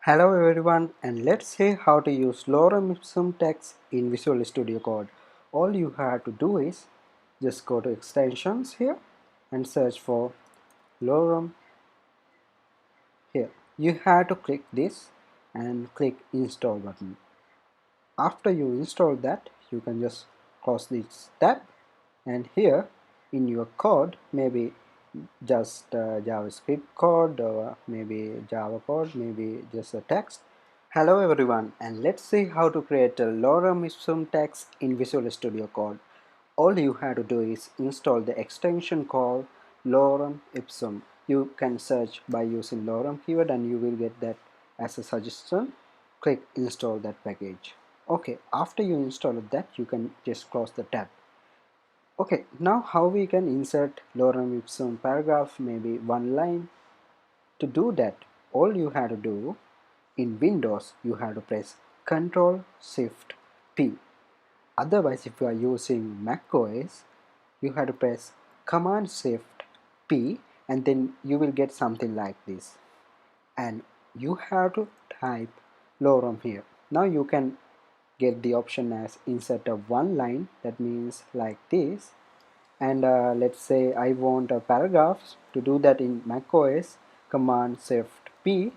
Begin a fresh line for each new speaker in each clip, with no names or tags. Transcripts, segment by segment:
Hello everyone, and let's see how to use lorem ipsum text in Visual Studio Code. All you have to do is just go to extensions here and search for lorem here. You have to click this and click install button. After you install that, you can just close this tab, and here in your code, maybe just JavaScript code, or maybe Java code, maybe just a text. Hello everyone, and let's see how to create a lorem ipsum text in Visual Studio Code. All you have to do is install the extension called lorem ipsum. You can search by using lorem keyword and you will get that as a suggestion. Click install that package. Okay, after you install that, you can just close the tab. Okay, now how we can insert lorem ipsum paragraph, maybe one line. To do that, all you have to do in Windows, you have to press Ctrl Shift P. Otherwise, if you are using Mac OS, you have to press Command Shift P, and then you will get something like this. And you have to type lorem here. Now you can get the option as insert a one line, that means like this. And let's say I want a paragraph. To do that in Mac OS, Command Shift P,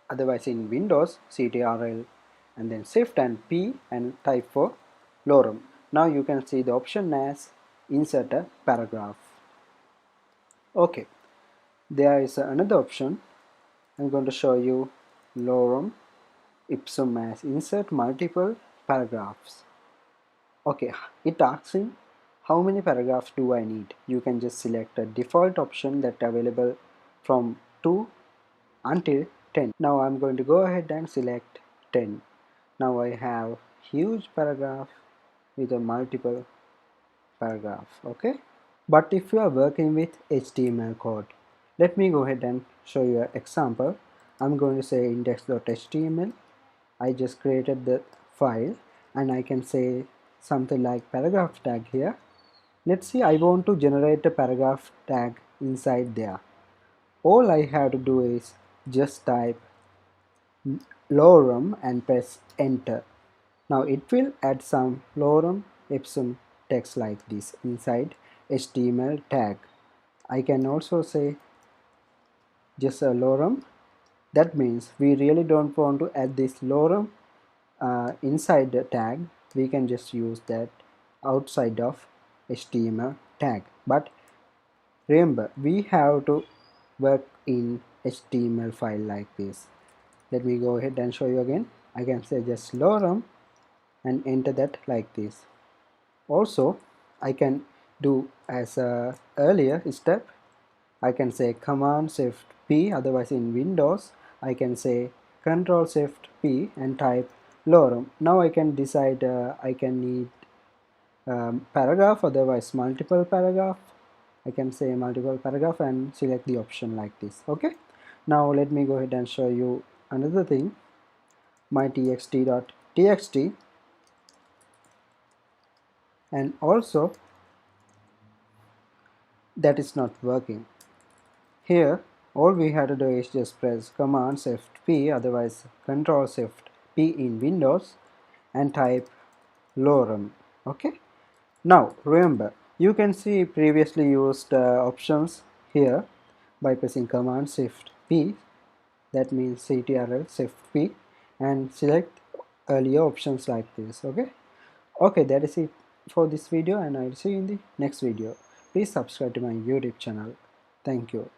otherwise in Windows, Ctrl and then Shift and P and type for lorem. Now you can see the option as insert a paragraph. Okay, there is another option. I'm going to show you lorem ipsum as insert multiple paragraphs. Okay, it asks him how many paragraphs do I need. You can just select a default option that available from 2 until 10. Now I'm going to go ahead and select 10. Now I have huge paragraph with a multiple paragraph. Okay, but if you are working with HTML code, let me go ahead and show you an example. I'm going to say index.html. I just created the file and I can say something like paragraph tag here. Let's see, I want to generate a paragraph tag inside there. All I have to do is just type lorem and press enter. Now it will add some lorem ipsum text like this inside HTML tag. I can also say just a lorem. That means we really don't want to add this lorem inside the tag. We can just use that outside of HTML tag. But remember, we have to work in HTML file like this. Let me go ahead and show you again. I can say just lorem and enter that like this. Also, I can do as a earlier step. I can say Command Shift P, otherwise in Windows I can say Control Shift P and type lorem. Now I can decide I can need paragraph, otherwise multiple paragraph. I can say multiple paragraph and select the option like this. Okay, now let me go ahead and show you another thing. My txt.txt, and also that is not working. Here all we have to do is just press Command Shift P, otherwise Control Shift P in Windows, and type lorem. Okay, now remember, you can see previously used options here by pressing Command Shift P, that means Ctrl Shift P, and select earlier options like this. Okay, that is it for this video, and I'll see you in the next video. Please subscribe to my YouTube channel. Thank you.